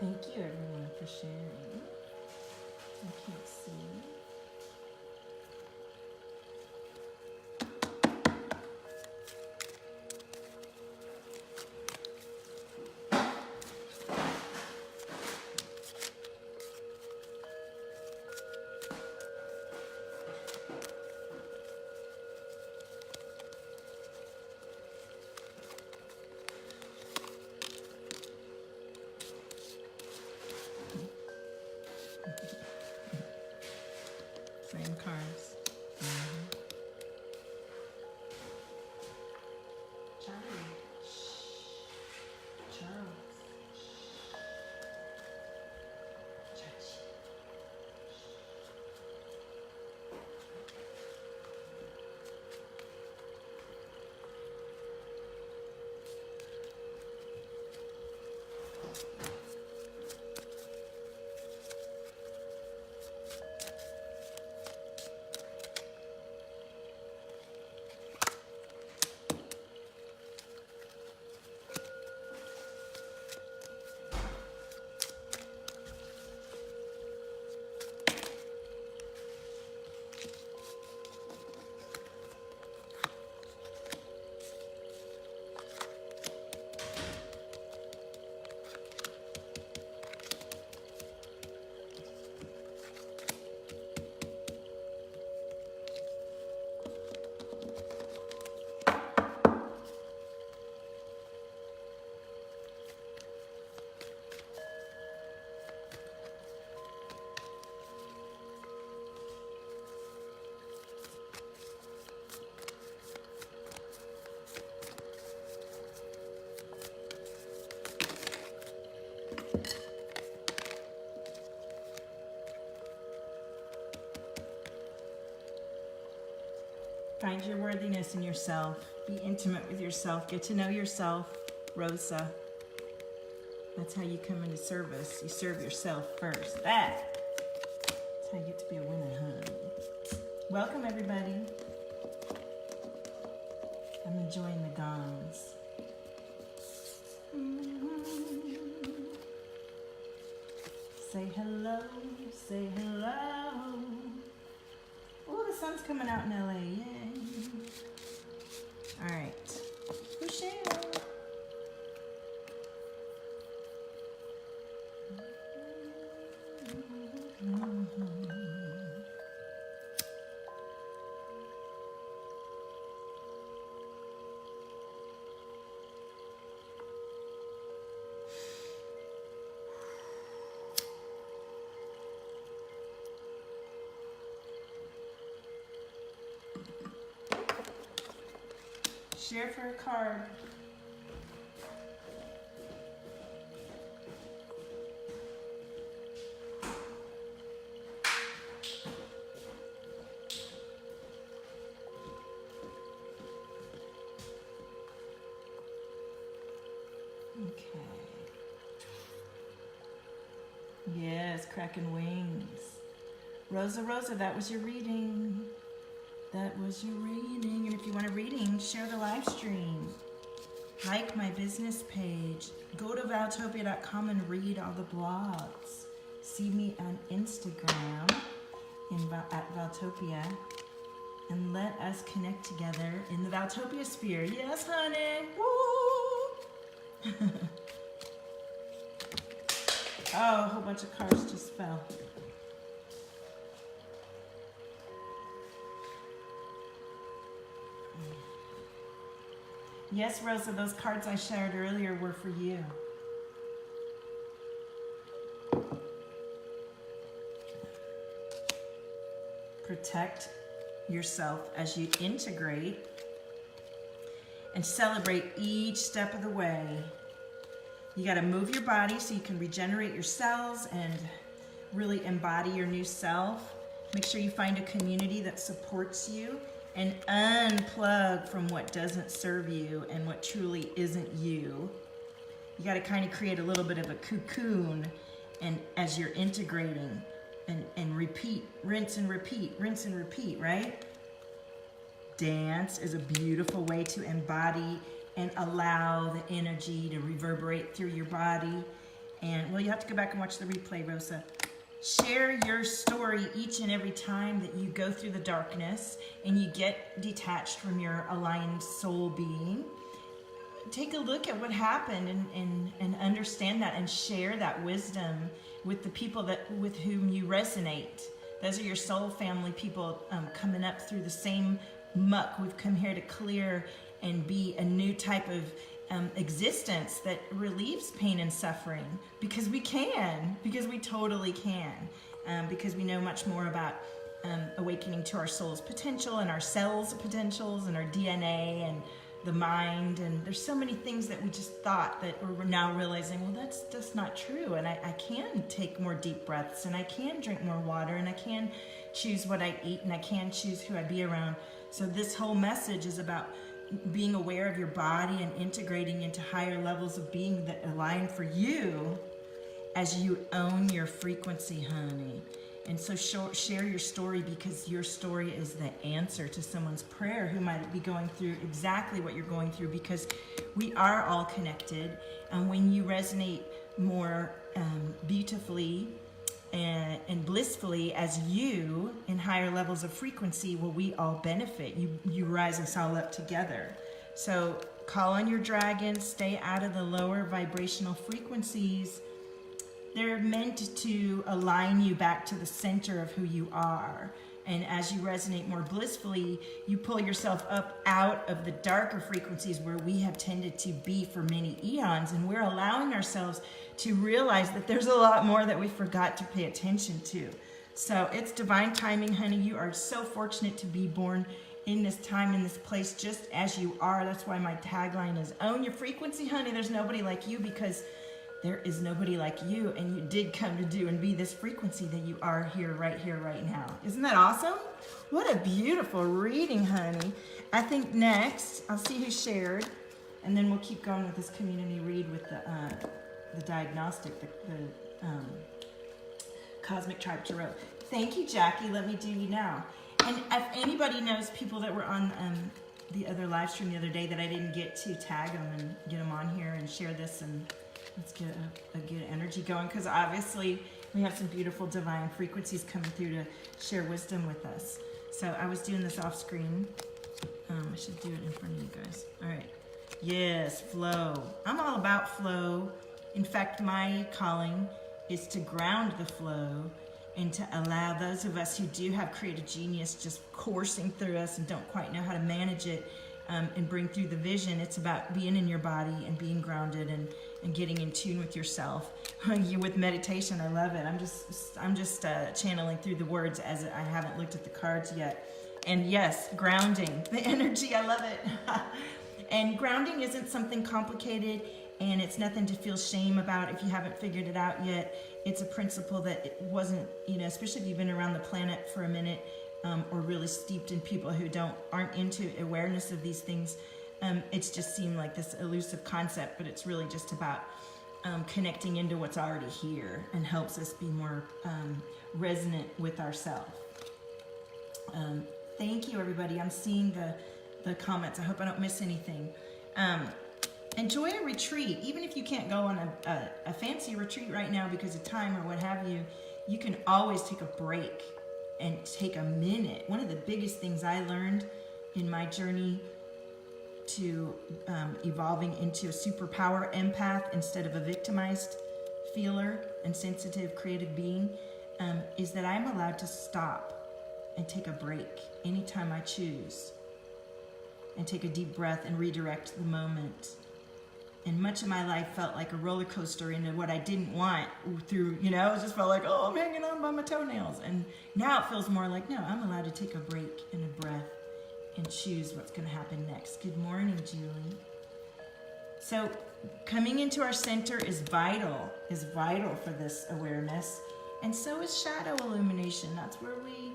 Thank you everyone for sharing. I can't see. Same cards. Charlie. Charles. Find your worthiness in yourself. Be intimate with yourself. Get to know yourself, Rosa. That's how you come into service. You serve yourself first. That's how you get to be a winner, huh? Welcome, everybody. I'm enjoying the gongs. Say hello, say hello. Oh, the sun's coming out in LA, yay. All right, who's sharing? Share for a card. Okay. Yes, cracking wings. Rosa, Rosa, that was your reading. That was your reading. And if you want a reading, share the live stream. Like my business page. Go to Valtopia.com and read all the blogs. See me on Instagram at Valtopia. And let us connect together in the Valtopia sphere. Yes, honey. Woo! Oh, a whole bunch of cards just fell. Yes, Rosa, those cards I shared earlier were for you. Protect yourself as you integrate and celebrate each step of the way. You got to move your body so you can regenerate your cells and really embody your new self. Make sure you find a community that supports you and unplug from what doesn't serve you and what truly isn't you. You got to kind of create a little bit of a cocoon, and as you're integrating and repeat, rinse and repeat, right? Dance is a beautiful way to embody and allow the energy to reverberate through your body And, well, you have to go back and watch the replay, Rosa. Share your story each and every time that you go through the darkness and you get detached from your aligned soul being. Take a look at what happened and understand that and share that wisdom with the people with whom you resonate. Those are your soul family people coming up through the same muck. We've come here to clear and be a new type of existence that relieves pain and suffering, because we can, because we totally can, because we know much more about awakening to our soul's potential and our cells' potentials and our DNA and the mind, and there's so many things that we just thought that we're now realizing, well, that's just not true, and I can take more deep breaths, and I can drink more water, and I can choose what I eat, and I can choose who I be around. So this whole message is about being aware of your body and integrating into higher levels of being that align for you as you own your frequency, honey. And so share your story, because your story is the answer to someone's prayer who might be going through exactly what you're going through, because we are all connected. And when you resonate more beautifully and blissfully as you in higher levels of frequency, well, we all benefit. You rise us all up together. So call on your dragons, stay out of the lower vibrational frequencies. They're meant to align you back to the center of who you are. And as you resonate more blissfully, you pull yourself up out of the darker frequencies where we have tended to be for many eons. And we're allowing ourselves to realize that there's a lot more that we forgot to pay attention to. So it's divine timing, honey. You are so fortunate to be born in this time, in this place, just as you are. That's why my tagline is own your frequency, honey. There's nobody like you, because there is nobody like you, and you did come to do and be this frequency that you are here, right now. Isn't that awesome? What a beautiful reading, honey. I think next, I'll see who shared, and then we'll keep going with this community read with the diagnostic, the Cosmic Tribe Tarot. Thank you, Jackie. Let me do you now. And if anybody knows people that were on the other live stream the other day that I didn't get to, tag them and get them on here and share this, and let's get a good energy going, because obviously we have some beautiful divine frequencies coming through to share wisdom with us. So I was doing this off screen. I should do it in front of you guys. All right. Yes, flow. I'm all about flow. In fact, my calling is to ground the flow and to allow those of us who do have creative genius just coursing through us and don't quite know how to manage it and bring through the vision. It's about being in your body and being grounded and getting in tune with yourself. With meditation, I love it. I'm just channeling through the words as I haven't looked at the cards yet. And yes, grounding, the energy, I love it. And grounding isn't something complicated, and it's nothing to feel shame about if you haven't figured it out yet. It's a principle that it wasn't, especially if you've been around the planet for a minute, or really steeped in people who aren't into awareness of these things. It's just seemed like this elusive concept, but it's really just about connecting into what's already here, and helps us be more resonant with ourselves. Thank you, everybody. I'm seeing the comments. I hope I don't miss anything. Enjoy a retreat. Even if you can't go on a fancy retreat right now because of time or what have you, you can always take a break and take a minute. One of the biggest things I learned in my journey to evolving into a superpower empath instead of a victimized feeler and sensitive creative being is that I'm allowed to stop and take a break anytime I choose, and take a deep breath and redirect the moment. And much of my life felt like a roller coaster into what I didn't want through, it just felt like, oh, I'm hanging on by my toenails. And now it feels more like, no, I'm allowed to take a break and a breath and choose what's going to happen next. Good morning, Julie. So coming into our center is vital for this awareness. And so is shadow illumination. That's where we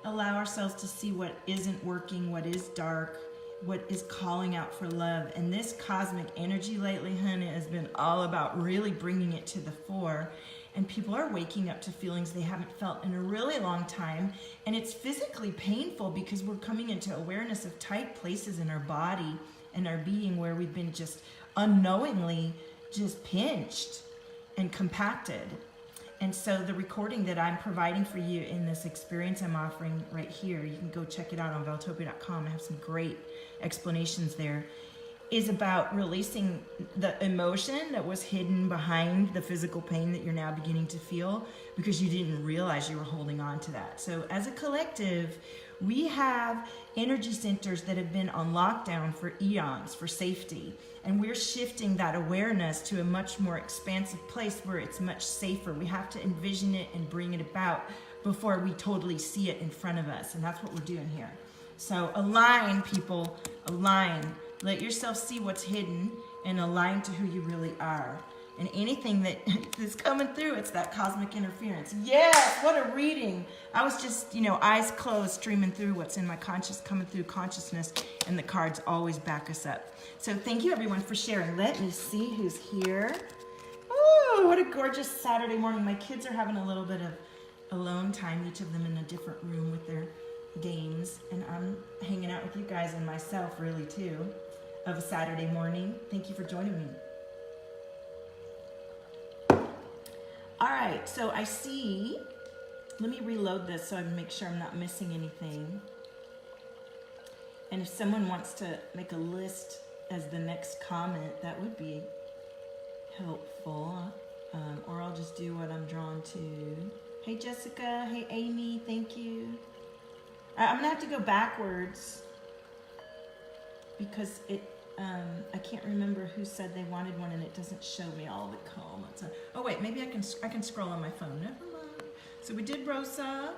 allow ourselves to see what isn't working, what is dark, what is calling out for love. And this cosmic energy lately, honey, has been all about really bringing it to the fore. And people are waking up to feelings they haven't felt in a really long time. And it's physically painful because we're coming into awareness of tight places in our body and our being where we've been just unknowingly just pinched. and compacted. And so the recording that I'm providing for you in this experience I'm offering right here, you can go check it out on Valtopia.com. I have some great explanations there, is about releasing the emotion that was hidden behind the physical pain that you're now beginning to feel because you didn't realize you were holding on to that. So as a collective, we have energy centers that have been on lockdown for eons for safety. And we're shifting that awareness to a much more expansive place where it's much safer. We have to envision it and bring it about before we totally see it in front of us. And that's what we're doing here. So align, people, align. Let yourself see what's hidden and align to who you really are. And anything that's coming through, it's that cosmic interference. Yes, what a reading. I was just, eyes closed, streaming through what's in my coming through consciousness, and the cards always back us up. So thank you, everyone, for sharing. Let me see who's here. Oh, what a gorgeous Saturday morning. My kids are having a little bit of alone time, each of them in a different room with their games, and I'm hanging out with you guys and myself, really, too, of a Saturday morning. Thank you for joining me. All right, so I see, let me reload this so I make sure I'm not missing anything. And if someone wants to make a list as the next comment, that would be helpful. Or I'll just do what I'm drawn to. Hey, Jessica. Hey, Amy. Thank you. I'm going to have to go backwards because I can't remember who said they wanted one, and it doesn't show me all the comments. Oh wait, maybe I can scroll on my phone. Never mind. So we did Rosa.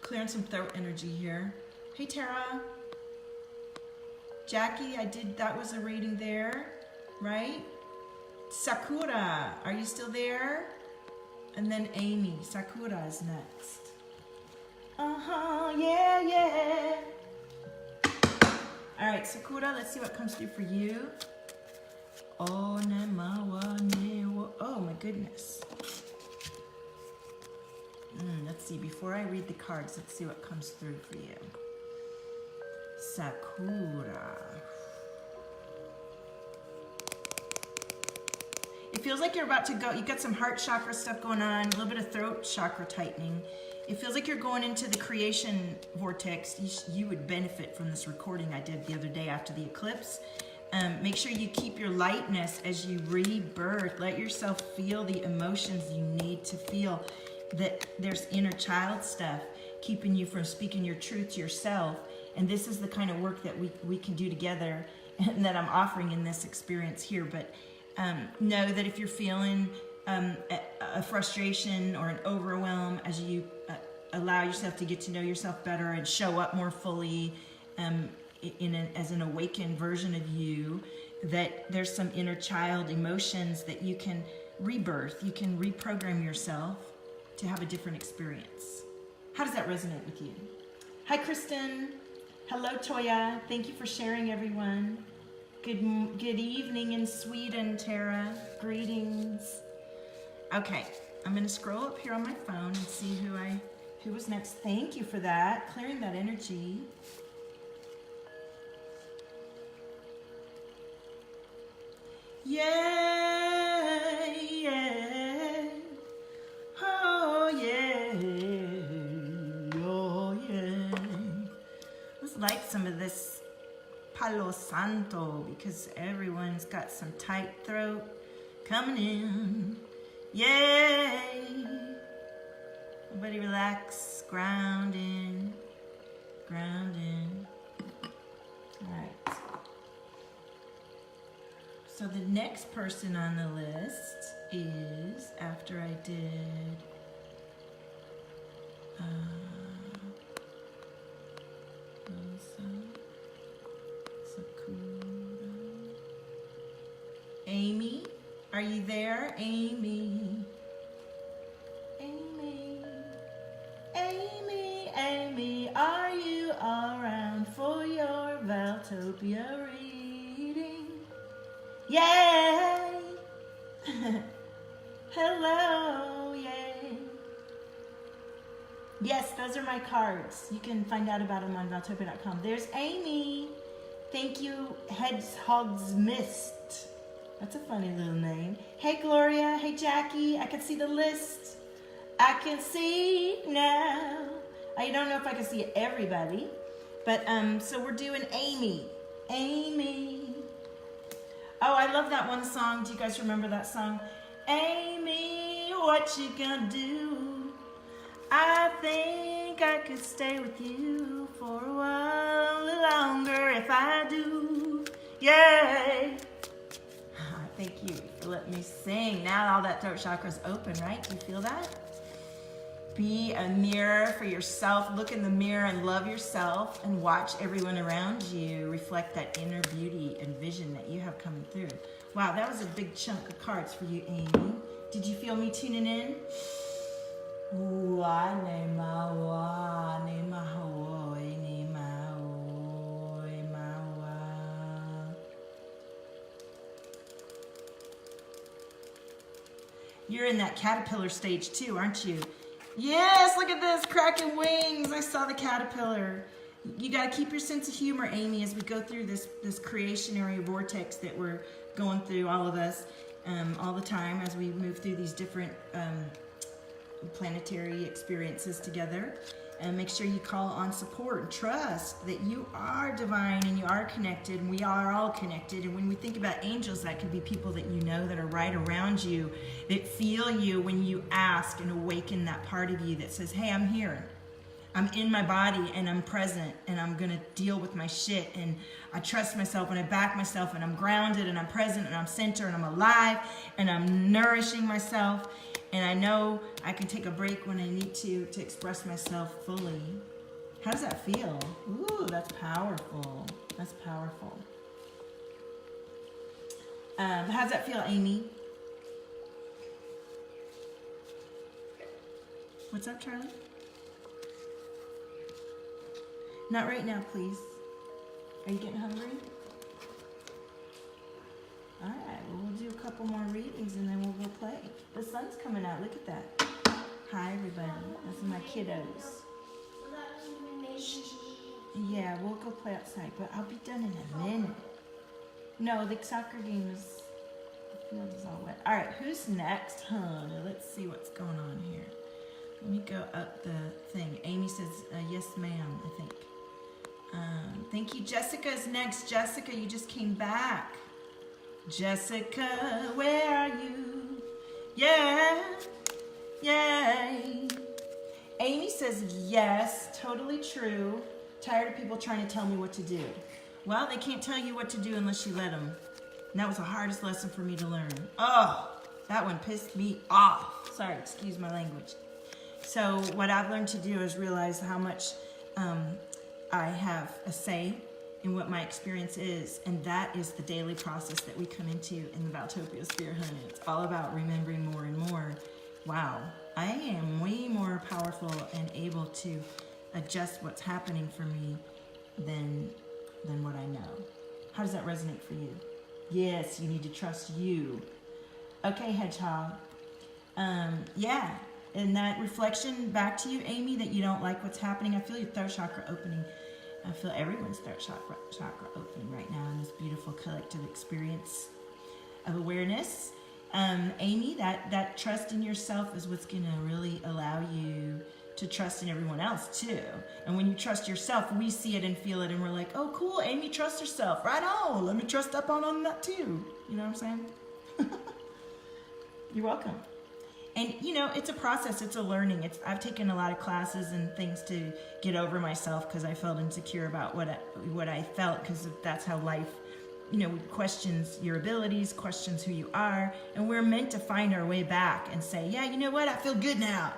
Clearing some throat energy here. Hey Tara. Jackie, that was a reading there, right? Sakura, are you still there? And then Amy, Sakura is next. Yeah. All right, Sakura, let's see what comes through for you. Oh my goodness. Let's see, before I read the cards, let's see what comes through for you. Sakura. It feels like you're about to go, you got some heart chakra stuff going on, a little bit of throat chakra tightening. It feels like you're going into the creation vortex. You would benefit from this recording I did the other day after the eclipse. Make sure you keep your lightness as you rebirth. Let yourself feel the emotions you need to feel. That there's inner child stuff keeping you from speaking your truth to yourself. And this is the kind of work that we can do together and that I'm offering in this experience here. But know that if you're feeling a frustration or an overwhelm as you allow yourself to get to know yourself better and show up more fully as an awakened version of you, that there's some inner child emotions that you can rebirth. You can reprogram yourself to have a different experience. How does that resonate with you? Hi, Kristen. Hello, Toya. Thank you for sharing, everyone. Good evening in Sweden, Tara. Greetings. Okay, I'm gonna scroll up here on my phone and see who was next. Thank you for that, clearing that energy. Yeah, yeah, oh yeah, oh yeah. Let's light some of this Palo Santo because everyone's got some tight throat coming in. Yay! Everybody relax, ground in, ground in. All right. So the next person on the list is, after I did Rosa, Sakura, Amy. Are you there, Amy? Amy, are you around for your Valtopia reading? Yay! Hello, yay! Yes, those are my cards. You can find out about them on Valtopia.com. There's Amy. Thank you, Hedgehog's Mist. That's a funny little name. Hey, Gloria. Hey, Jackie. I can see the list. I can see now. I don't know if I can see everybody, but so we're doing Amy. Amy. Oh, I love that one song. Do you guys remember that song? Amy, what you gonna do? I think I could stay with you for a while longer if I do. Yay! Thank you for letting me sing. Now all that throat chakra's open, right? Do you feel that? Be a mirror for yourself. Look in the mirror and love yourself and watch everyone around you reflect that inner beauty and vision that you have coming through. Wow, that was a big chunk of cards for you, Amy. Did you feel me tuning in? Ooh, you're in that caterpillar stage too, aren't you? Yes, look at this, cracking wings. I saw the caterpillar. You got to keep your sense of humor, Amy, as we go through this creationary vortex that we're going through, all of us, all the time as we move through these different planetary experiences together. And make sure you call on support and trust that you are divine and you are connected, and we are all connected. And when we think about angels, that could be people that you know that are right around you, that feel you when you ask and awaken that part of you that says, hey, I'm here. I'm in my body and I'm present and I'm gonna deal with my shit, and I trust myself and I back myself and I'm grounded and I'm present and I'm centered and I'm alive and I'm nourishing myself. And I know I can take a break when I need to express myself fully. How does that feel? Ooh, that's powerful. That's powerful. How does that feel, Amy? What's up, Charlie? Not right now, please. Are you getting hungry? All right, well, we'll do a couple more readings and then we'll go play. The sun's coming out. Look at that. Hi, everybody. Those are my kiddos. Yeah, we'll go play outside, but I'll be done in a minute. No, the soccer game is, the field is all wet. All right, who's next, honey? Let's see what's going on here. Let me go up the thing. Amy says, yes, ma'am, I think. Thank you. Jessica's next. Jessica, you just came back. Jessica, where are you? Yeah, yay. Amy says, yes, totally true. Tired of people trying to tell me what to do. Well, they can't tell you what to do unless you let them. And that was the hardest lesson for me to learn. Oh, that one pissed me off. Sorry, excuse my language. So what I've learned to do is realize how much I have a say in what my experience is, and that is the daily process that we come into in the Valtopia sphere, honey. It's all about remembering more and more. Wow, I am way more powerful and able to adjust what's happening for me than what I know. How does that resonate for you? Yes, you need to trust you. Okay, Hedgehog. Yeah, and that reflection back to you, Amy, that you don't like what's happening. I feel your throat chakra opening. I feel everyone's throat chakra opening right now in this beautiful collective experience of awareness. Amy, that trust in yourself is what's going to really allow you to trust in everyone else too. And when you trust yourself, we see it and feel it, and we're like, oh, cool, Amy trusts herself. Right on. Let me trust up on that too. You know what I'm saying? You're welcome. And, you know, it's a process. It's a learning. I've taken a lot of classes and things to get over myself because I felt insecure about what I felt, because that's how life, you know, questions your abilities, questions who you are. And we're meant to find our way back and say, yeah, you know what? I feel good now.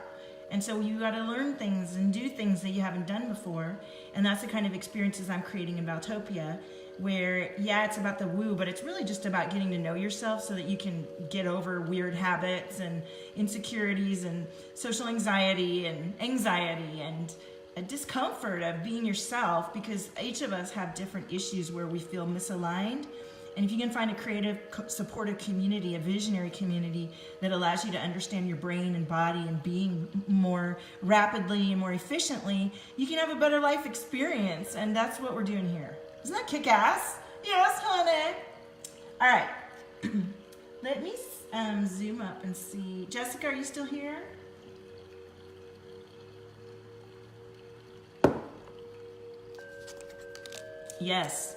And so you got to learn things and do things that you haven't done before. And that's the kind of experiences I'm creating in Valtopia, where, yeah, it's about the woo, but it's really just about getting to know yourself so that you can get over weird habits and insecurities and social anxiety and discomfort of being yourself, because each of us have different issues where we feel misaligned. And if you can find a creative, supportive community, a visionary community that allows you to understand your brain and body and being more rapidly and more efficiently, you can have a better life experience. And that's what we're doing here. Isn't that kick-ass? Yes, honey. All right. Let me zoom up and see. Jessica, are you still here? Yes.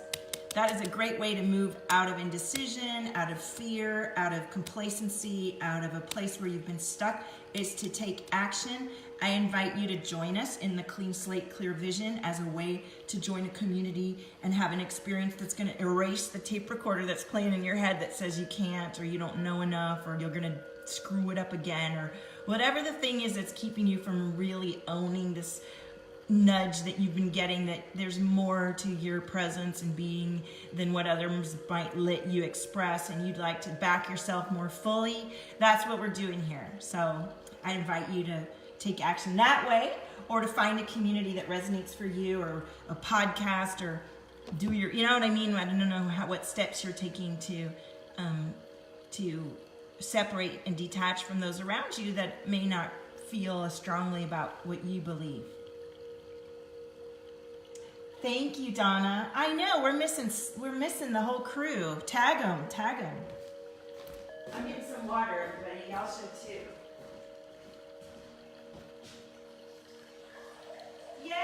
That is a great way to move out of indecision, out of fear, out of complacency, out of a place where you've been stuck, is to take action. I invite you to join us in the Clean Slate Clear Vision as a way to join a community and have an experience that's going to erase the tape recorder that's playing in your head that says you can't, or you don't know enough, or you're going to screw it up again, or whatever the thing is that's keeping you from really owning this nudge that you've been getting, that there's more to your presence and being than what others might let you express, and you'd like to back yourself more fully. That's what we're doing here. So I invite you to take action that way, or to find a community that resonates for you, or a podcast, or do your, you know what I mean? I don't know what steps you're taking to separate and detach from those around you that may not feel as strongly about what you believe. Thank you, Donna. I know we're missing the whole crew. Tag them. I'm getting some water, everybody. Y'all should too. Yay!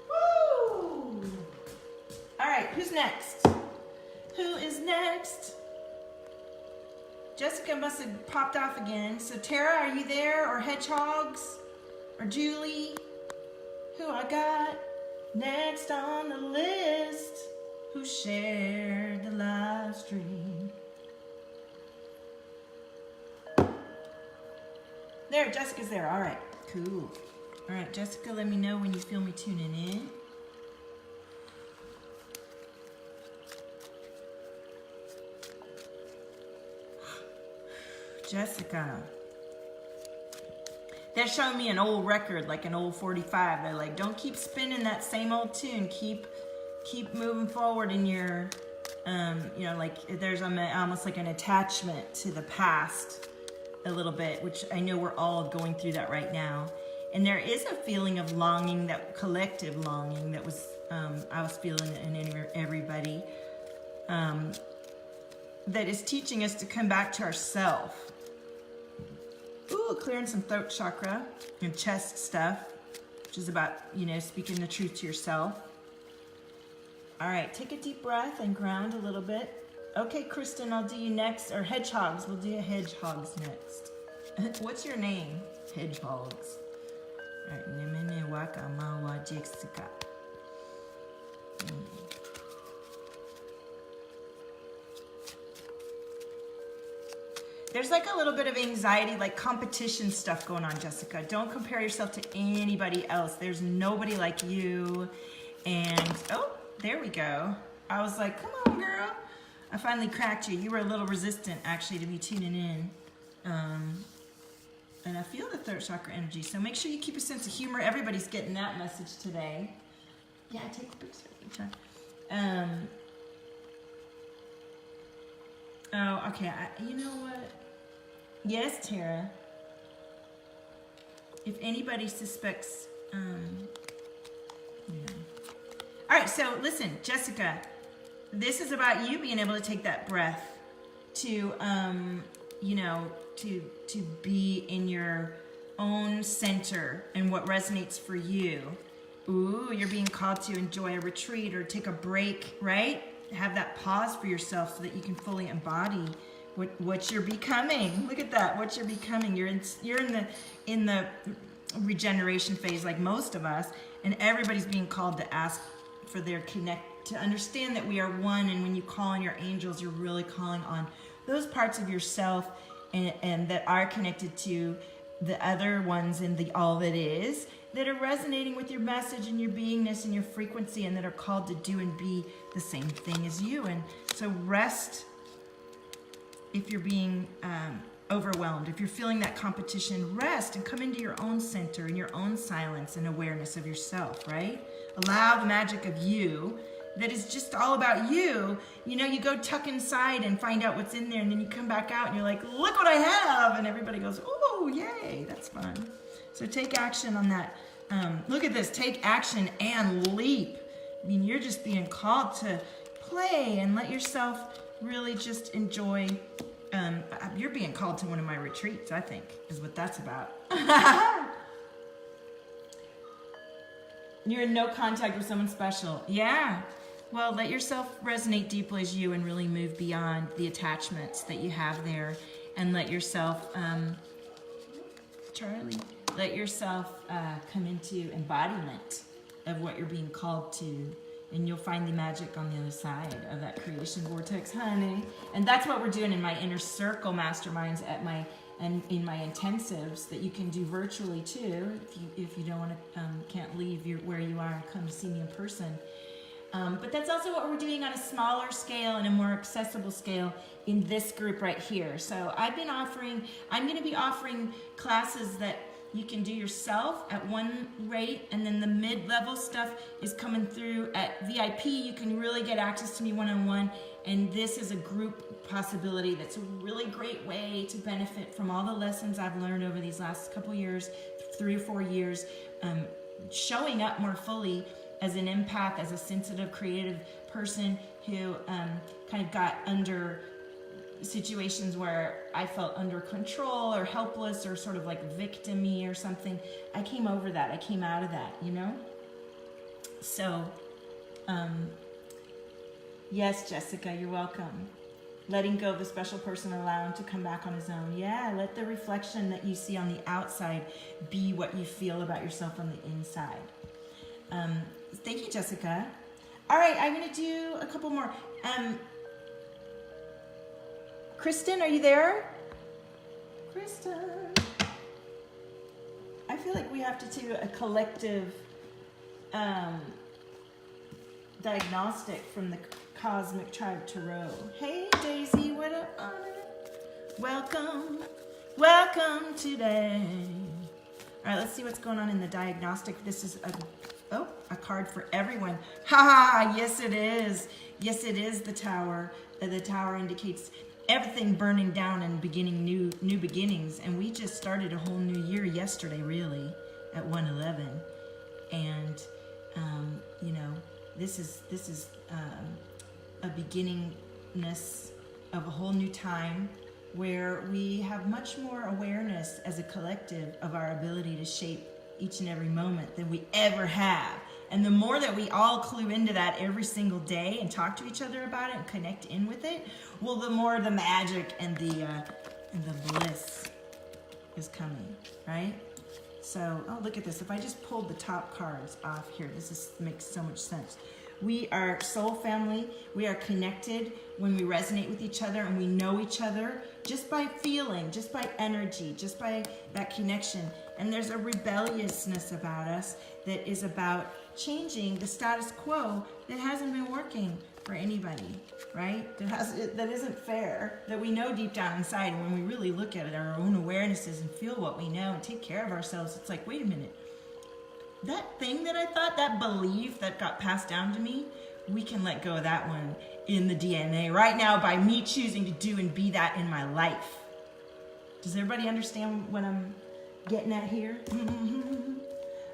Woo! All right, who's next? Who is next? Jessica must have popped off again. So Tara, are you there? Or Hedgehogs? Or Julie? Who I got next on the list? Who shared the live stream? There, Jessica's there. All right, cool. All right, Jessica, let me know when you feel me tuning in. Jessica. They're showing me an old record, like an old 45. They're like, don't keep spinning that same old tune. Keep moving forward in your, you know, like there's almost like an attachment to the past a little bit, which I know we're all going through that right now. And there is a feeling of longing, that collective longing that was, I was feeling in everybody, that is teaching us to come back to ourselves. Ooh, clearing some throat chakra and chest stuff, which is about, you know, speaking the truth to yourself. All right, take a deep breath and ground a little bit. Okay, Kristen, I'll do you next, or Hedgehogs, we'll do Hedgehogs next. What's your name? Hedgehogs. All right, Nemene Waka Mawa Jessica. There's like a little bit of anxiety, like competition stuff going on, Jessica. Don't compare yourself to anybody else. There's nobody like you. And, oh, there we go. I was like, come on, girl. I finally cracked you. You were a little resistant, actually, to me tuning in. And I feel the throat chakra energy. So make sure you keep a sense of humor. Everybody's getting that message today. Yeah, take a picture. Oh, okay. You know what? Yes, Tara. If anybody suspects, yeah. All right, so listen, Jessica, this is about you being able to take that breath to, you know, to be in your own center and what resonates for you. Ooh, you're being called to enjoy a retreat or take a break, right? Have that pause for yourself so that you can fully embody what you're becoming. Look at that, what you're becoming. You're in the regeneration phase, like most of us, and everybody's being called to ask for their to understand that we are one. And when you call on your angels, you're really calling on those parts of yourself and that are connected to the other ones in the all that is, that are resonating with your message and your beingness and your frequency, and that are called to do and be the same thing as you. And so rest if you're being overwhelmed. If you're feeling that competition, rest and come into your own center and your own silence and awareness of yourself, right? Allow the magic of you that is just all about you. You know, you go tuck inside and find out what's in there, and then you come back out and you're like, look what I have. And everybody goes, oh, yay, that's fun. So take action on that. Look at this, take action and leap. I mean, you're just being called to play and let yourself really just enjoy. You're being called to one of my retreats, I think, is what that's about. You're in no contact with someone special. Yeah. Well, let yourself resonate deeply as you and really move beyond the attachments that you have there, and let yourself, Charlie, let yourself come into embodiment of what you're being called to, and you'll find the magic on the other side of that creation vortex, honey. And that's what we're doing in my inner circle masterminds in my intensives that you can do virtually too, if you don't want to, can't leave where you are and come to see me in person. But that's also what we're doing on a smaller scale and a more accessible scale in this group right here. So I'm going to be offering classes that you can do yourself at one rate, and then the mid-level stuff is coming through at VIP. You can really get access to me one-on-one, and this is a group possibility that's a really great way to benefit from all the lessons I've learned over these last couple years, 3 or 4 years, showing up more fully as an empath, as a sensitive, creative person who kind of got under situations where I felt under control or helpless or sort of like victim-y or something. I came over that. I came out of that, you know? So, yes, Jessica, you're welcome. Letting go of the special person, allow him to come back on his own. Yeah, let the reflection that you see on the outside be what you feel about yourself on the inside. Thank you, Jessica. All right, I'm going to do a couple more. Kristen, are you there? Kristen. I feel like we have to do a collective diagnostic from the Cosmic Tribe Tarot. Hey, Daisy, what up, Honor? Welcome. Welcome today. All right, let's see what's going on in the diagnostic. This is a card for everyone. Ha! Yes, it is. Yes, it is the Tower. The Tower indicates everything burning down and beginning new beginnings. And we just started a whole new year yesterday, really, at 1/11. And you know, this is a beginningness of a whole new time where we have much more awareness as a collective of our ability to shape each and every moment than we ever have. And the more that we all clue into that every single day and talk to each other about it and connect in with it, well, the more the magic and the bliss is coming, right? So, oh, look at this. If I just pulled the top cards off here, makes so much sense. We are soul family. We are connected when we resonate with each other, and we know each other just by feeling, just by energy, just by that connection. And there's a rebelliousness about us that is about changing the status quo that hasn't been working for anybody, right? That isn't fair, that we know deep down inside. And when we really look at it, our own awarenesses, and feel what we know and take care of ourselves, it's like, wait a minute. That thing that I thought, that belief that got passed down to me, we can let go of that one in the DNA right now by me choosing to do and be that in my life. Does everybody understand what I'm getting at here?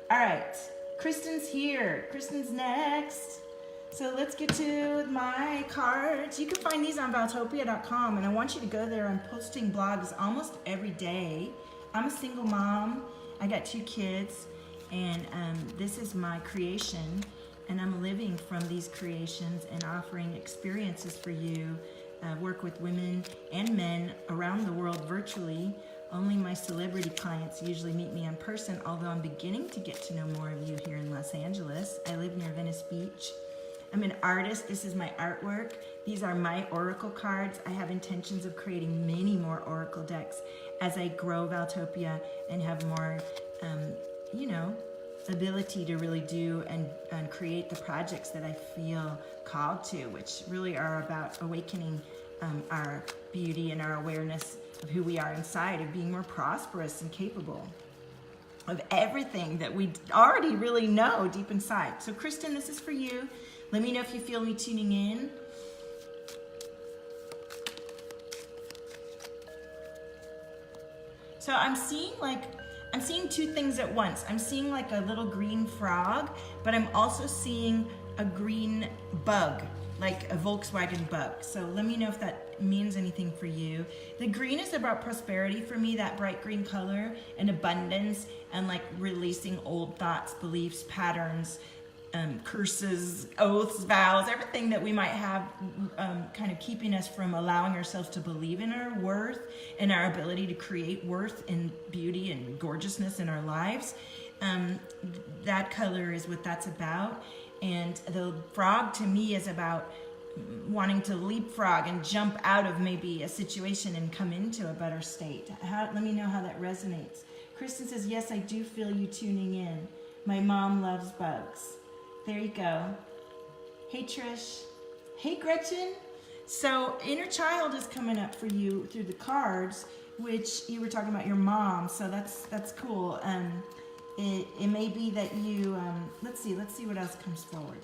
All right, Kristen's here. Kristen's next. So let's get to my cards. You can find these on Valtopia.com, and I want you to go there. I'm posting blogs almost every day. I'm a single mom. I got 2 kids. And this is my creation, and I'm living from these creations and offering experiences for you. Work with women and men around the world virtually. Only my celebrity clients usually meet me in person, although I'm beginning to get to know more of you here in Los Angeles. I live near Venice Beach. I'm an artist. This is my artwork. These are my oracle cards. I have intentions of creating many more oracle decks as I grow Valtopia and have more you know, ability to really do and create the projects that I feel called to, which really are about awakening our beauty and our awareness of who we are inside, of being more prosperous and capable of everything that we already really know deep inside. So Kristen, this is for you. Let me know if you feel me tuning in. So I'm seeing like I'm seeing two things at once. I'm seeing like a little green frog, but I'm also seeing a green bug, like a Volkswagen bug. So let me know if that means anything for you. The green is about prosperity for me, that bright green color, and abundance, and like releasing old thoughts, beliefs, patterns, curses, oaths, vows, everything that we might have kind of keeping us from allowing ourselves to believe in our worth and our ability to create worth and beauty and gorgeousness in our lives. That color is what that's about. And the frog to me is about wanting to leapfrog and jump out of maybe a situation and come into a better state. Let me know how that resonates. Kristen says, yes, I do feel you tuning in. My mom loves bugs. There you go. Hey, Trish. Hey, Gretchen. So inner child is coming up for you through the cards, which you were talking about your mom. So that's cool. It may be that you, let's see what else comes forward.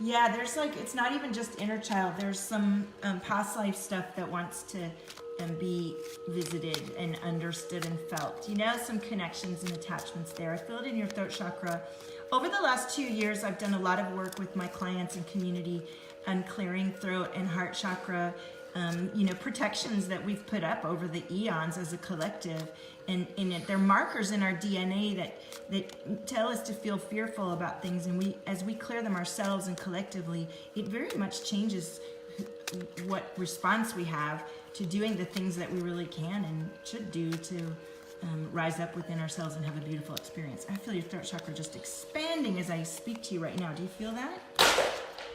Yeah, there's like, it's not even just inner child. There's some past life stuff that wants to be visited and understood and felt. You know, some connections and attachments there. I feel it in your throat chakra. Over the last 2 years, I've done a lot of work with my clients and community on clearing throat and heart chakra, you know, protections that we've put up over the eons as a collective. And they're markers in our DNA that tell us to feel fearful about things. And as we clear them ourselves and collectively, it very much changes what response we have to doing the things that we really can and should do to rise up within ourselves and have a beautiful experience. I feel your throat chakra just expanding as I speak to you right now. Do you feel that?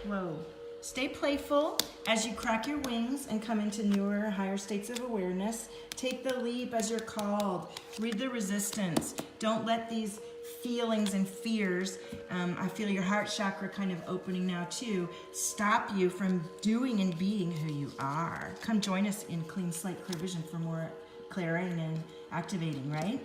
Whoa. Stay playful as you crack your wings and come into newer, higher states of awareness. Take the leap as you're called. Read the resistance. Don't let these feelings and fears, I feel your heart chakra kind of opening now too, stop you from doing and being who you are. Come join us in Clean Slate Clear Vision for more clearing and activating, right?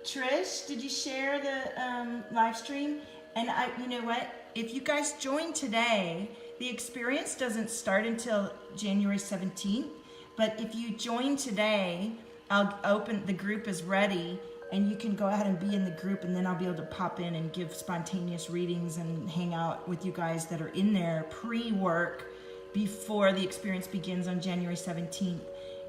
Trish, did you share the live stream? And you know what? If you guys join today, the experience doesn't start until January 17th. But if you join today, I'll open, the group is ready, and you can go ahead and be in the group, and then I'll be able to pop in and give spontaneous readings and hang out with you guys that are in there pre-work before the experience begins on January 17th.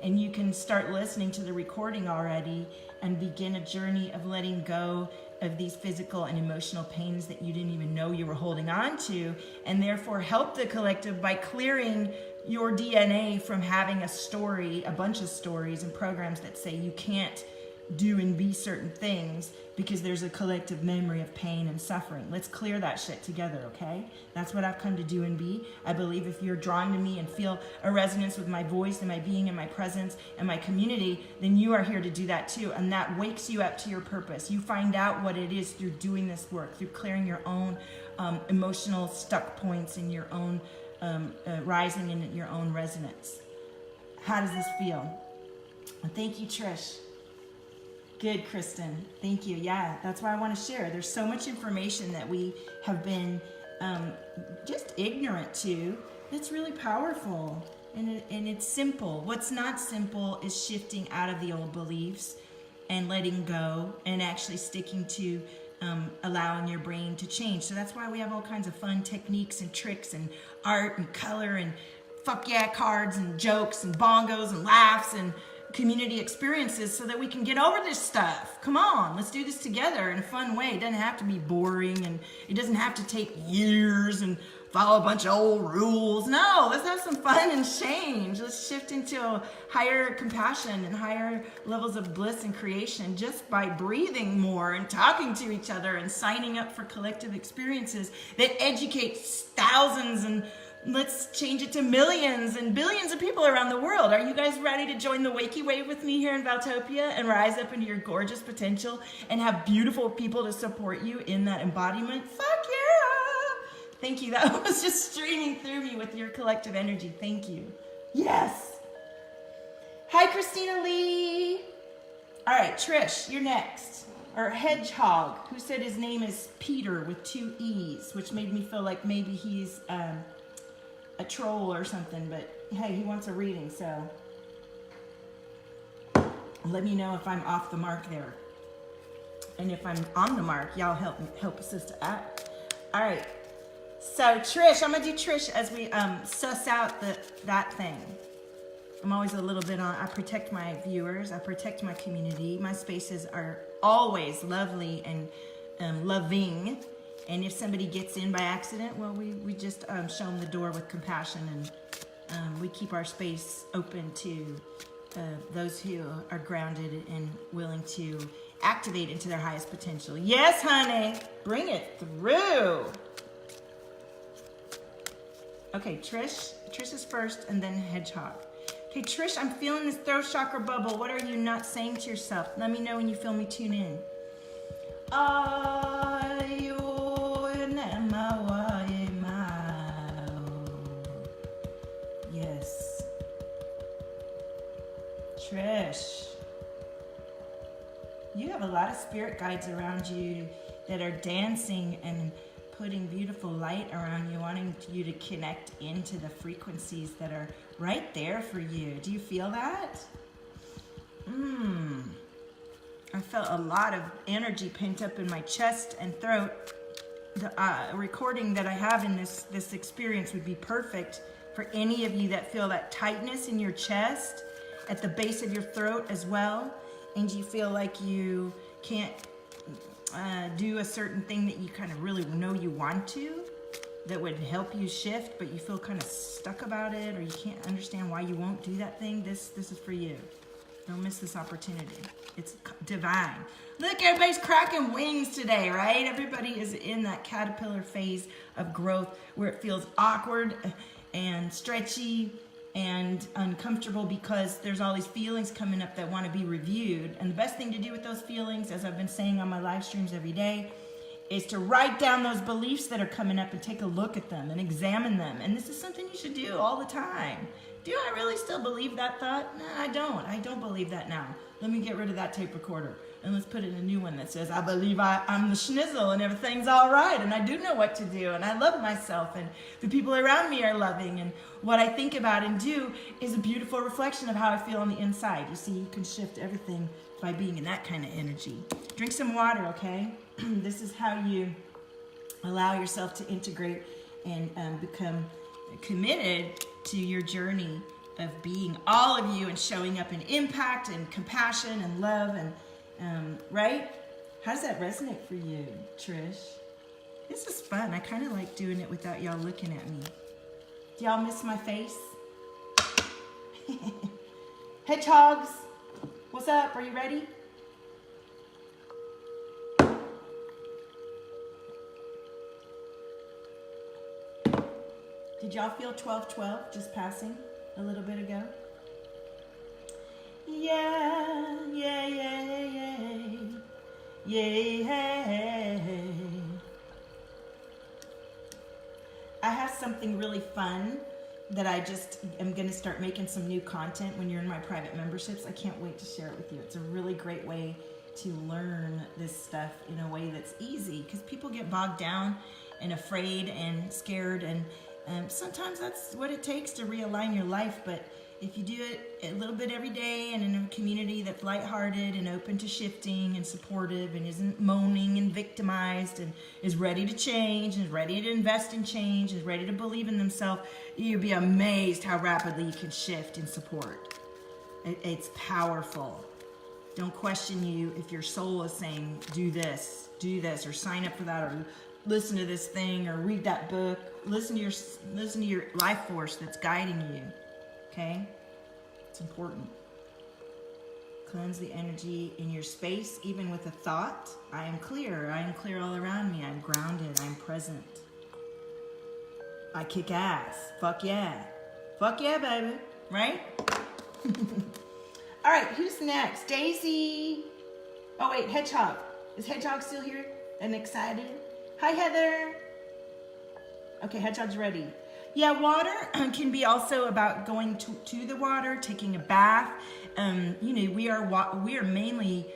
And you can start listening to the recording already and begin a journey of letting go of these physical and emotional pains that you didn't even know you were holding on to, and therefore help the collective by clearing your DNA from having a story, a bunch of stories and programs that say you can't do and be certain things because there's a collective memory of pain and suffering. Let's clear that shit together, okay? That's what I've come to do and be. I believe if you're drawn to me and feel a resonance with my voice and my being and my presence and my community, then you are here to do that too. And that wakes you up to your purpose. You find out what it is through doing this work, through clearing your own emotional stuck points in your own rising in your own resonance. How does this feel? Thank you, Trish. Good, Kristen. Thank you. Yeah, that's why I want to share. There's so much information that we have been just ignorant to. It's really powerful, and it's simple. What's not simple is shifting out of the old beliefs and letting go and actually sticking to allowing your brain to change. So that's why we have all kinds of fun techniques and tricks and art and color and fuck yeah cards and jokes and bongos and laughs and community experiences so that we can get over this stuff. Come on, let's do this together in a fun way. It doesn't have to be boring, and it doesn't have to take years and follow a bunch of old rules. No, let's have some fun and change. Let's shift into a higher compassion and higher levels of bliss and creation just by breathing more and talking to each other and signing up for collective experiences that educate thousands, and let's change it to millions and billions of people around the world. Are you guys ready to join the Wakey Wave with me here in Valtopia and rise up into your gorgeous potential and have beautiful people to support you in that embodiment? Fuck yeah! Thank you. That was just streaming through me with your collective energy. Thank you. Yes! Hi, Christina Lee. All right, Trish, you're next. Or Hedgehog, who said his name is Peter with 2 E's, which made me feel like maybe he's a troll or something, but hey, he wants a reading, so let me know if I'm off the mark there. And if I'm on the mark, y'all help us to act. All right, so Trish, I'm gonna do Trish as we suss out that thing. I'm always a little bit on, I protect my viewers, I protect my community. My spaces are always lovely and loving. And if somebody gets in by accident, well, we just show them the door with compassion, and we keep our space open to those who are grounded and willing to activate into their highest potential. Yes, honey, bring it through. Okay, Trish is first, and then Hedgehog. Okay, Trish, I'm feeling this throat chakra bubble. What are you not saying to yourself? Let me know when you feel me tune in. Yes. Trish, you have a lot of spirit guides around you that are dancing and putting beautiful light around you, wanting you to connect into the frequencies that are right there for you. Do you feel that? I felt a lot of energy pent up in my chest and throat. The recording that I have in this experience would be perfect for any of you that feel that tightness in your chest, at the base of your throat as well, and you feel like you can't do a certain thing that you kind of really know you want to, that would help you shift, but you feel kind of stuck about it, or you can't understand why you won't do that thing. This is for you. Don't miss this opportunity. It's divine. Look, everybody's cracking wings today, right? Everybody is in that caterpillar phase of growth where it feels awkward and stretchy and uncomfortable because there's all these feelings coming up that want to be reviewed. And the best thing to do with those feelings, as I've been saying on my live streams every day, is to write down those beliefs that are coming up and take a look at them and examine them. And this is something you should do all the time. Do I really still believe that thought? No, I don't. I don't believe that now. Let me get rid of that tape recorder and let's put in a new one that says, I believe I'm the schnizzle and everything's all right and I do know what to do and I love myself and the people around me are loving and what I think about and do is a beautiful reflection of how I feel on the inside. You see, you can shift everything by being in that kind of energy. Drink some water, okay? This is how you allow yourself to integrate and become committed to your journey of being all of you and showing up in impact and compassion and love and right? How does that resonate for you, Trish? This is fun. I kind of like doing it without y'all looking at me. Do y'all miss my face? Hedgehogs, what's up? Are you ready? Did y'all feel 12-12 just passing a little bit ago? Yeah, yeah, yeah, yeah, yeah. I have something really fun that I just am going to start making some new content when you're in my private memberships. I can't wait to share it with you. It's a really great way to learn this stuff in a way that's easy because people get bogged down and afraid and scared and sometimes that's what it takes to realign your life, but if you do it a little bit every day and in a community that's lighthearted and open to shifting and supportive and isn't moaning and victimized and is ready to change and is ready to invest in change and is ready to believe in themselves, you'll be amazed how rapidly you can shift and support. It's powerful. Don't question you if your soul is saying, do this, or sign up for that, or listen to this thing, or read that book. Listen to your life force that's guiding you. Okay? It's important. Cleanse the energy in your space, even with a thought. I am clear. I am clear all around me. I'm grounded. I'm present. I kick ass. Fuck yeah. Fuck yeah, baby. Right? All right, who's next? Daisy. Oh, wait, Hedgehog. Is Hedgehog still here and excited? Hi, Heather. Okay, Hedgehog's ready. Yeah, water can be also about going to the water, taking a bath. You know, we are mainly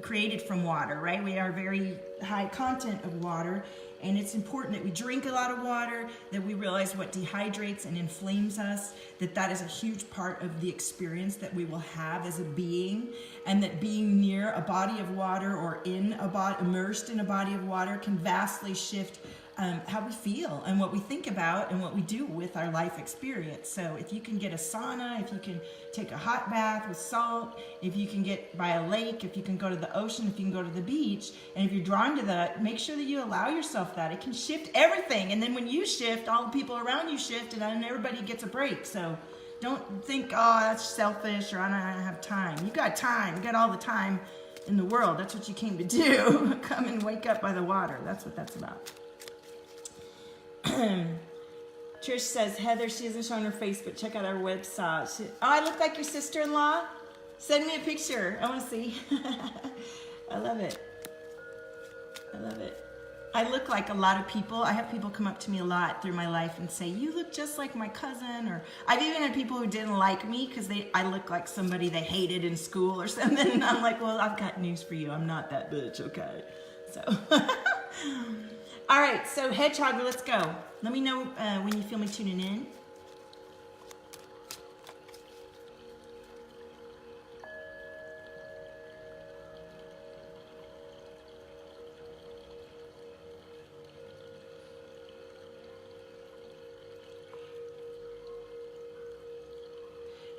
created from water, right? We are very high content of water, and it's important that we drink a lot of water, that we realize what dehydrates and inflames us, that is a huge part of the experience that we will have as a being, and that being near a body of water or immersed in a body of water can vastly shift how we feel and what we think about and what we do with our life experience. So if you can get a sauna, if you can take a hot bath with salt, if you can get by a lake, if you can go to the ocean, if you can go to the beach, and if you're drawn to that, make sure that you allow yourself that. It can shift everything. And then when you shift, all the people around you shift, and then everybody gets a break. So don't think, oh, that's selfish, or I don't have time. You got time. You got all the time in the world. That's what you came to do. Come and wake up by the water. That's what that's about. Trish says, Heather, she isn't showing her face, but check out our website. Oh, I look like your sister-in-law? Send me a picture. I want to see. I love it. I love it. I look like a lot of people. I have people come up to me a lot through my life and say, you look just like my cousin. Or I've even had people who didn't like me because I look like somebody they hated in school or something. And I'm like, well, I've got news for you. I'm not that bitch, okay? So... All right, so Hedgehog, let's go. Let me know when you feel me tuning in.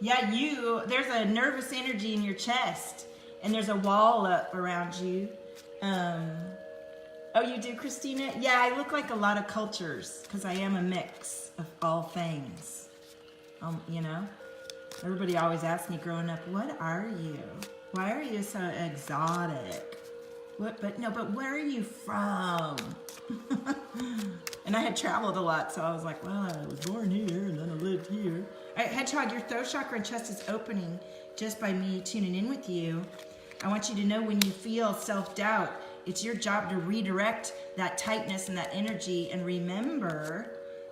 Yeah, there's a nervous energy in your chest, and there's a wall up around you. Oh, you do, Christina? Yeah, I look like a lot of cultures because I am a mix of all things. You know, everybody always asks me growing up, what are you? Why are you so exotic? But where are you from? And I had traveled a lot, so I was like, well, I was born here and then I lived here. All right, Hedgehog, your throat chakra and chest is opening just by me tuning in with you. I want you to know when you feel self-doubt, it's your job to redirect that tightness and that energy, and remember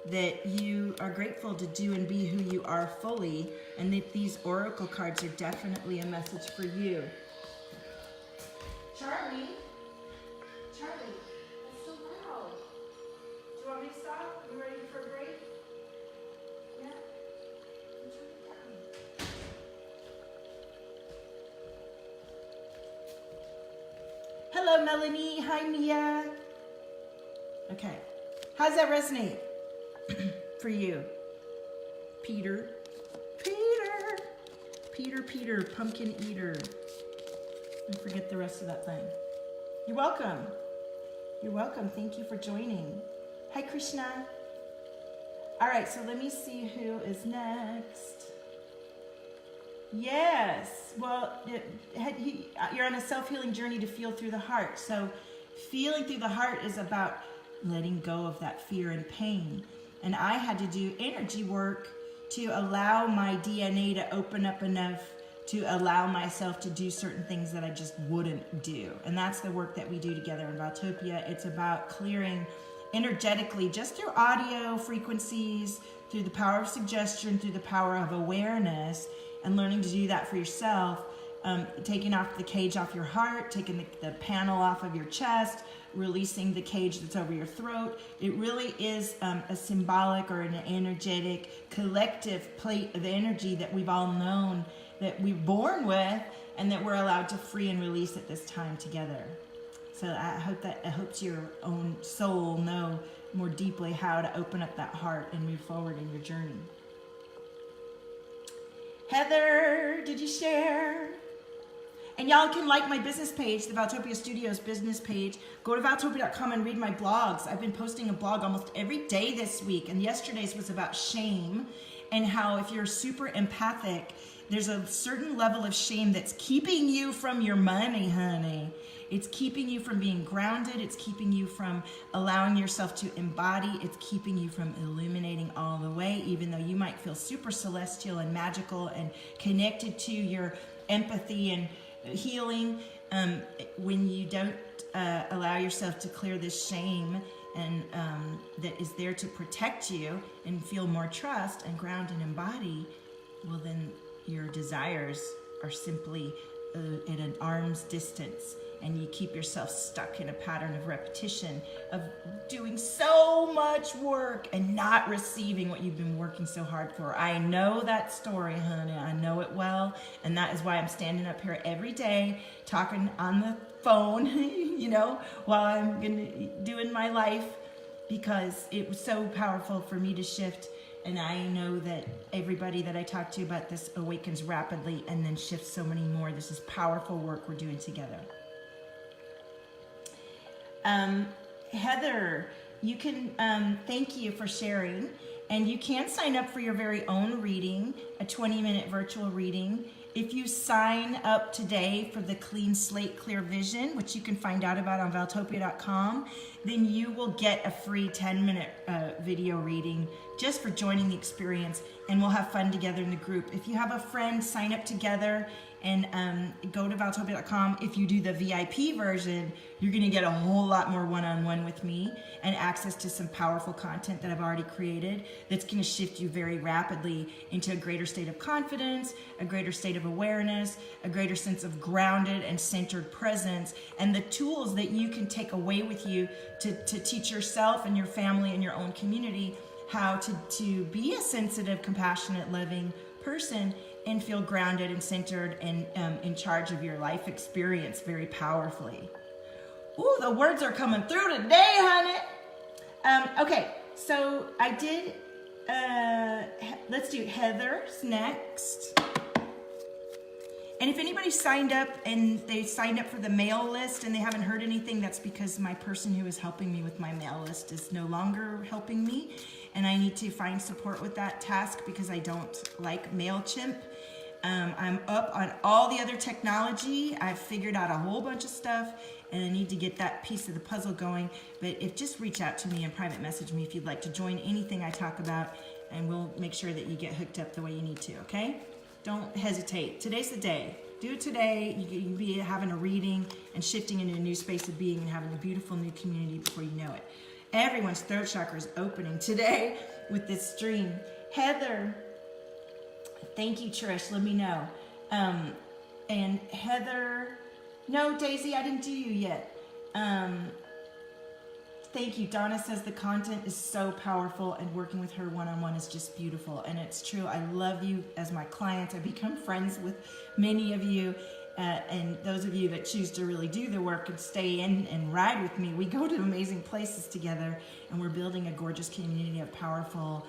that you are grateful to do and be who you are fully, and that these oracle cards are definitely a message for you. Charlie, that's so loud. Do you want me to stop? You ready for a break? Yeah? Turn it down. Hello, Melanie. Hi, Mia. Okay. How's that resonate for you? Peter, pumpkin eater. I forget the rest of that thing. You're welcome. You're welcome. Thank you for joining. Hi, Krishna. All right, so let me see who is next. Yes, well, you're on a self-healing journey to feel through the heart. So feeling through the heart is about letting go of that fear and pain. And I had to do energy work to allow my DNA to open up enough to allow myself to do certain things that I just wouldn't do. And that's the work that we do together in Valtopia. It's about clearing energetically, just through audio frequencies, through the power of suggestion, through the power of awareness, and learning to do that for yourself, taking off the cage off your heart, taking the panel off of your chest, releasing the cage that's over your throat. It really is a symbolic or an energetic collective plate of energy that we've all known, that we're born with, and that we're allowed to free and release at this time together. So I hope your own soul know more deeply how to open up that heart and move forward in your journey. Heather, did you share? And y'all can like my business page, the Valtopia Studios business page. Go to valtopia.com and read my blogs. I've been posting a blog almost every day this week, and yesterday's was about shame and how if you're super empathic, there's a certain level of shame that's keeping you from your money, honey. It's keeping you from being grounded. It's keeping you from allowing yourself to embody. It's keeping you from illuminating all the way, even though you might feel super celestial and magical and connected to your empathy and healing. When you don't allow yourself to clear this shame, and that is there to protect you and feel more trust and ground and embody, well, then your desires are simply at an arm's distance, and you keep yourself stuck in a pattern of repetition of doing so much work and not receiving what you've been working so hard for. I know that story, honey. I know it well, and that is why I'm standing up here every day talking on the phone, you know, while I'm doing my life, because it was so powerful for me to shift. And I know that everybody that I talk to about this awakens rapidly and then shifts so many more. This is powerful work we're doing together. Heather, you can, thank you for sharing. And you can sign up for your very own reading, a 20-minute virtual reading. If you sign up today for the Clean Slate Clear Vision, which you can find out about on Valtopia.com, then you will get a free 10-minute video reading just for joining the experience, and we'll have fun together in the group. If you have a friend, sign up together and go to Valtopia.com. If you do the VIP version, you're gonna get a whole lot more one-on-one with me and access to some powerful content that I've already created that's gonna shift you very rapidly into a greater state of confidence, a greater state of awareness, a greater sense of grounded and centered presence, and the tools that you can take away with you to teach yourself and your family and your own community how to be a sensitive, compassionate, loving person and feel grounded and centered and in charge of your life experience very powerfully. Ooh, the words are coming through today, honey. Okay, so I did, let's do Heather's next. And if anybody signed up and they signed up for the mail list and they haven't heard anything, that's because my person who is helping me with my mail list is no longer helping me. And I need to find support with that task because I don't like MailChimp. I'm up on all the other technology. I've figured out a whole bunch of stuff and I need to get that piece of the puzzle going. But just reach out to me and private message me if you'd like to join anything I talk about, and we'll make sure that you get hooked up the way you need to, okay? Don't hesitate. Today's the day. Do it today. You can be having a reading and shifting into a new space of being and having a beautiful new community before you know it. Everyone's throat chakra is opening today with this stream. Heather, thank you, Trish. Let me know. And Heather, no, Daisy, I didn't do you yet. Thank you. Donna says the content is so powerful and working with her one-on-one is just beautiful. And it's true. I love you as my clients. I've become friends with many of you. And those of you that choose to really do the work and stay in and ride with me, we go to amazing places together, and we're building a gorgeous community of powerful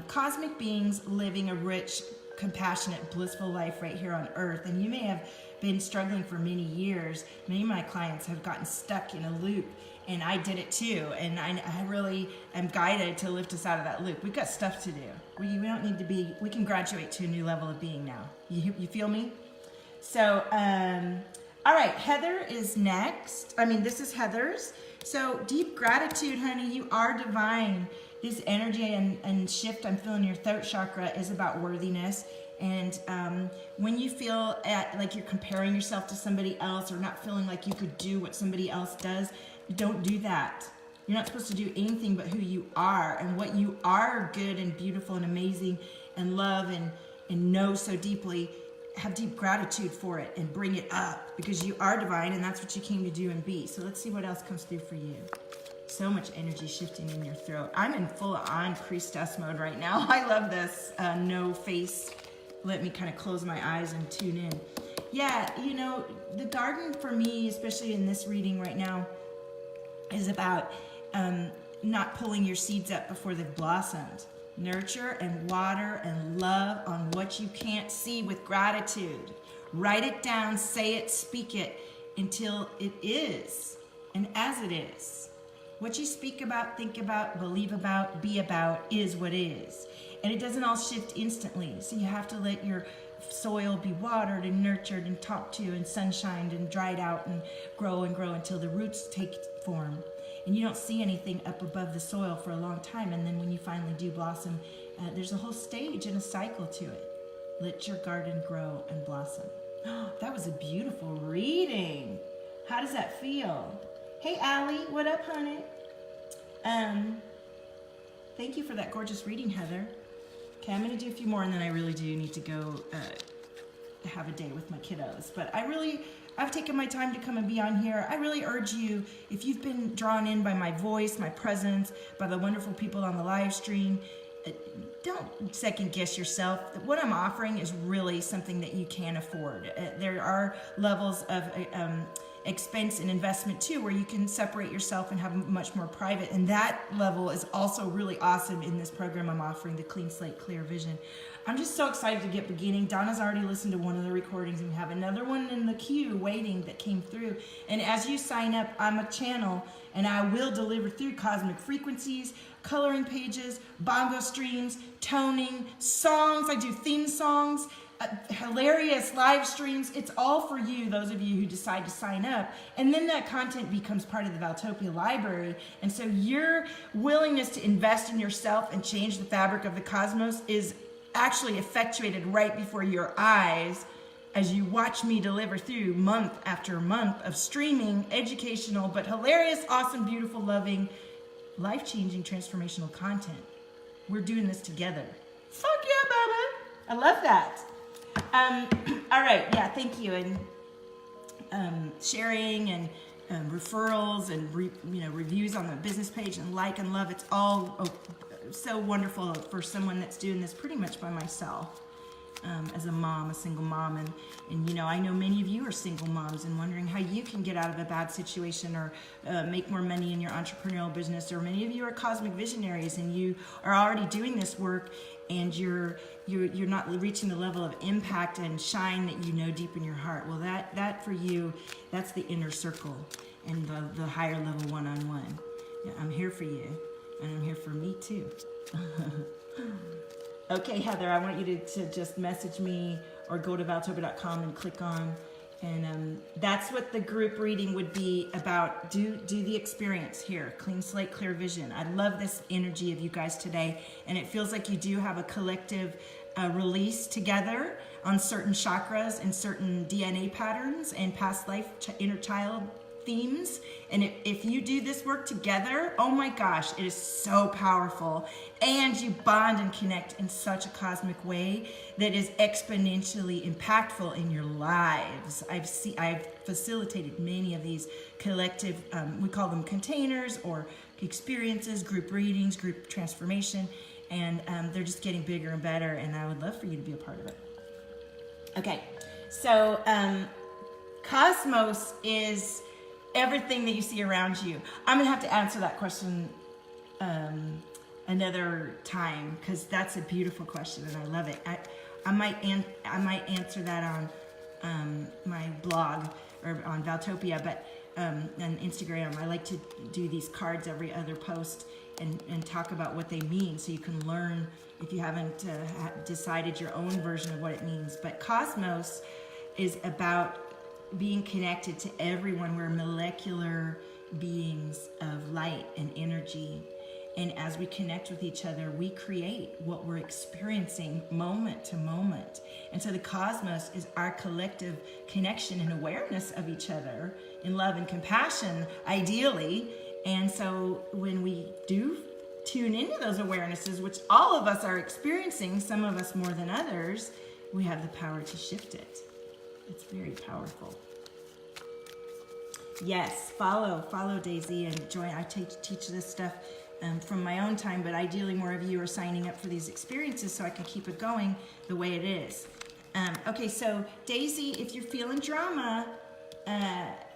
cosmic beings living a rich, compassionate, blissful life right here on earth. And you may have been struggling for many years. Many of my clients have gotten stuck in a loop, and I did it too. And I really am guided to lift us out of that loop. We've got stuff to do. We don't need to be, we can graduate to a new level of being now. You feel me? So, all right, Heather is next. This is Heather's. So, deep gratitude, honey. You are divine. This energy and shift I'm feeling in your throat chakra is about worthiness. And when you feel like you're comparing yourself to somebody else or not feeling like you could do what somebody else does, don't do that. You're not supposed to do anything but who you are, and what you are good and beautiful and amazing and love and know so deeply. Have deep gratitude for it and bring it up, because you are divine and that's what you came to do and be. So let's see what else comes through for you. So much energy shifting in your throat. I'm in full-on priestess mode right now. I love this no face. Let me kind of close my eyes and tune in. Yeah, you know, the garden for me, especially in this reading right now, is about not pulling your seeds up before they've blossomed. Nurture and water and love on what you can't see with gratitude. Write it down, say it, speak it until it is, and as it is. What you speak about, think about, believe about, be about is what is. And it doesn't all shift instantly. So you have to let your soil be watered and nurtured and talked to and sunshined and dried out and grow until the roots take form. And you don't see anything up above the soil for a long time. And then when you finally do blossom, there's a whole stage and a cycle to it. Let your garden grow and blossom. Oh, that was a beautiful reading. How does that feel? Hey, Allie, what up, honey? Thank you for that gorgeous reading, Heather. Okay, I'm going to do a few more, and then I really do need to go have a day with my kiddos. But I've taken my time to come and be on here. I really urge you, if you've been drawn in by my voice, my presence, by the wonderful people on the live stream, don't second guess yourself. What I'm offering is really something that you can afford. There are levels of expense and investment too, where you can separate yourself and have much more private. And that level is also really awesome in this program I'm offering, the Clean Slate, Clear Vision. I'm just so excited to get beginning. Donna's already listened to one of the recordings, and we have another one in the queue waiting that came through. And as you sign up, I'm a channel, and I will deliver through cosmic frequencies, coloring pages, bongo streams, toning, songs. I do theme songs, hilarious live streams. It's all for you, those of you who decide to sign up. And then that content becomes part of the Valtopia library. And so your willingness to invest in yourself and change the fabric of the cosmos is actually effectuated right before your eyes as you watch me deliver through month after month of streaming, educational, but hilarious, awesome, beautiful, loving, life-changing, transformational content. We're doing this together. Fuck yeah, baby. I love that. All right, yeah, thank you. And sharing and referrals and reviews on the business page and like and love. It's all so wonderful for someone that's doing this pretty much by myself. As a mom, a single mom, and I know many of you are single moms and wondering how you can get out of a bad situation or make more money in your entrepreneurial business, or many of you are cosmic visionaries and you are already doing this work and you're not reaching the level of impact and shine that you know deep in your heart. Well, that for you, that's the inner circle and the higher level one-on-one. Yeah, I'm here for you, and I'm here for me too. Okay, Heather, I want you to just message me or go to valtopia.com and click on, and that's what the group reading would be about. Do the experience here, Clean Slate, Clear Vision. I love this energy of you guys today, and it feels like you do have a collective release together on certain chakras and certain DNA patterns and past life inner child themes. And if you do this work together, oh my gosh, it is so powerful. And you bond and connect in such a cosmic way that is exponentially impactful in your lives. I've facilitated many of these collective, we call them containers or experiences, group readings, group transformation, and they're just getting bigger and better, and I would love for you to be a part of it. Okay, so cosmos is everything that you see around you. I'm gonna have to answer that question another time, because that's a beautiful question and I love it. I might answer that on my blog or on Valtopia, but on Instagram. I like to do these cards every other post and talk about what they mean, so you can learn if you haven't decided your own version of what it means. But cosmos is about being connected to everyone. We're molecular beings of light and energy. And as we connect with each other, we create what we're experiencing moment to moment. And so the cosmos is our collective connection and awareness of each other in love and compassion, ideally. And so when we do tune into those awarenesses, which all of us are experiencing, some of us more than others, we have the power to shift it. It's very powerful. Yes, follow Daisy and join. I teach this stuff from my own time, but ideally more of you are signing up for these experiences so I can keep it going the way it is. Okay, so Daisy, if you're feeling drama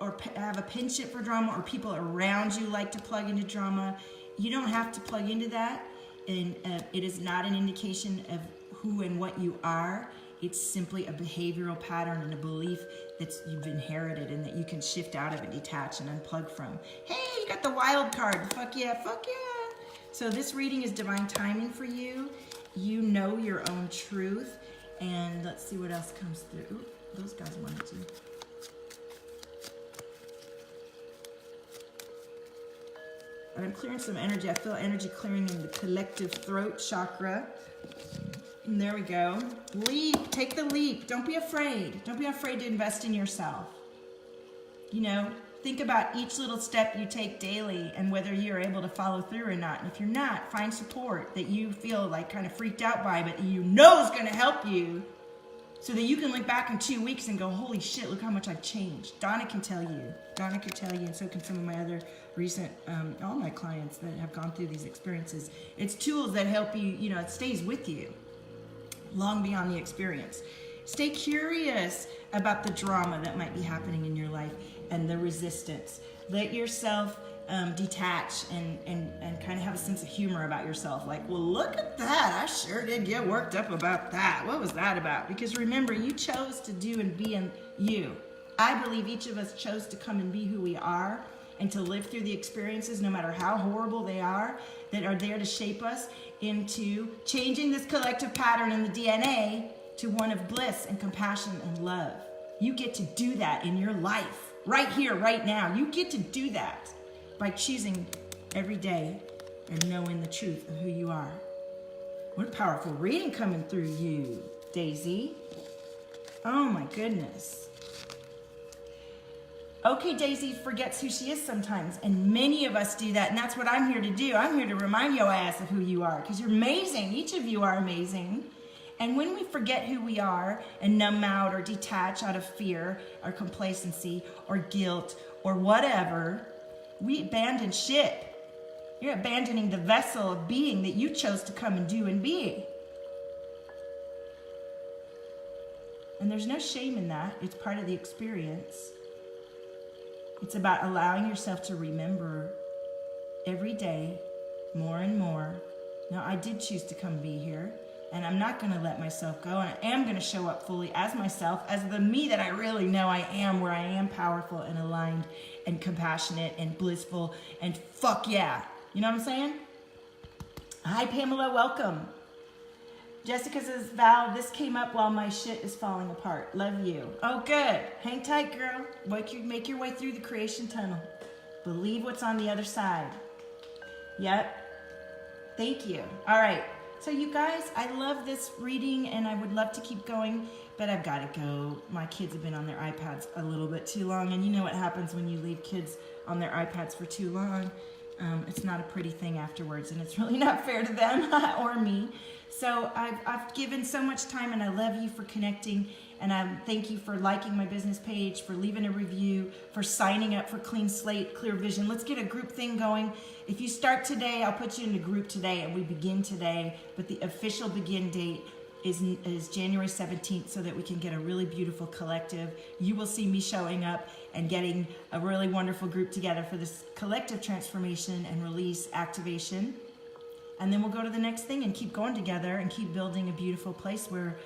or have a penchant for drama, or people around you like to plug into drama, you don't have to plug into that, and it is not an indication of who and what you are. It's simply a behavioral pattern and a belief that you've inherited and that you can shift out of and detach and unplug from. Hey, you got the wild card. Fuck yeah, fuck yeah. So this reading is divine timing for you. You know your own truth. And let's see what else comes through. Ooh, those guys wanted to. But I'm clearing some energy. I feel energy clearing in the collective throat chakra. And there we go. Leap, take the leap. Don't be afraid. Don't be afraid to invest in yourself. You know, Think about each little step you take daily and whether you're able to follow through or not. And if you're not, find support that you feel like kind of freaked out by, but you know is going to help you so that you can look back in 2 weeks and go, holy shit, look how much I've changed. Donna can tell you. Donna can tell you, and so can some of my other recent, all my clients that have gone through these experiences. It's tools that help you, you know, it stays with you long beyond the experience. Stay curious about the drama that might be happening in your life and the resistance. Let yourself detach and kind of have a sense of humor about yourself. Like, well, look at that. I sure did get worked up about that. What was that about? Because remember, you chose to do and be in you. I believe each of us chose to come and be who we are and to live through the experiences, no matter how horrible they are, that are there to shape us into changing this collective pattern in the DNA to one of bliss and compassion and love. You get to do that in your life, right here, right now. You get to do that by choosing every day and knowing the truth of who you are. What a powerful reading coming through you, Daisy. Oh my goodness. Okay, Daisy forgets who she is sometimes, and many of us do that, and that's what I'm here to do. I'm here to remind your ass of who you are, because you're amazing. Each of you are amazing. And when we forget who we are and numb out or detach out of fear or complacency or guilt or whatever, we abandon ship. You're abandoning the vessel of being that you chose to come and do and be. And there's no shame in that. It's part of the experience. It's about allowing yourself to remember every day more and more. Now, I did choose to come be here, and I'm not going to let myself go. And I am going to show up fully as myself, as the me that I really know I am, where I am powerful and aligned and compassionate and blissful and fuck yeah. You know what I'm saying? Hi, Pamela. Welcome. Jessica says, Val, this came up while my shit is falling apart. Love you. Oh, good. Hang tight, girl. Make your way through the creation tunnel. Believe what's on the other side. Yep. Thank you. All right. So you guys, I love this reading and I would love to keep going, but I've got to go. My kids have been on their iPads a little bit too long, and you know what happens when you leave kids on their iPads for too long. It's not a pretty thing afterwards, and it's really not fair to them or me. So I've given so much time, and I love you for connecting, and I thank you for liking my business page, for leaving a review, for signing up for Clean Slate, Clear Vision. Let's get a group thing going. If you start today, I'll put you in a group today, and we begin today, but the official begin date is January 17th, so that we can get a really beautiful collective. You will see me showing up and getting a really wonderful group together for this collective transformation and release activation. And then we'll go to the next thing and keep going together and keep building a beautiful place where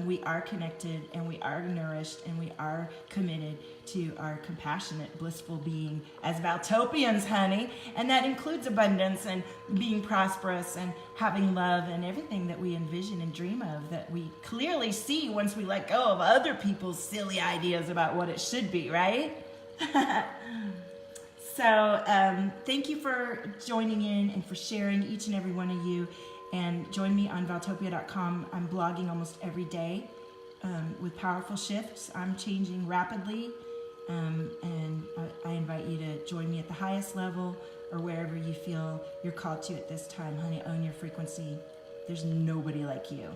we are connected and we are nourished and we are committed to our compassionate, blissful being as Valtopians, honey. And that includes abundance and being prosperous and having love and everything that we envision and dream of, that we clearly see once we let go of other people's silly ideas about what it should be, right? So thank you for joining in and for sharing, each and every one of you. And join me on Valtopia.com. I'm blogging almost every day with powerful shifts. I'm changing rapidly. And I invite you to join me at the highest level or wherever you feel you're called to at this time. Honey, own your frequency. There's nobody like you.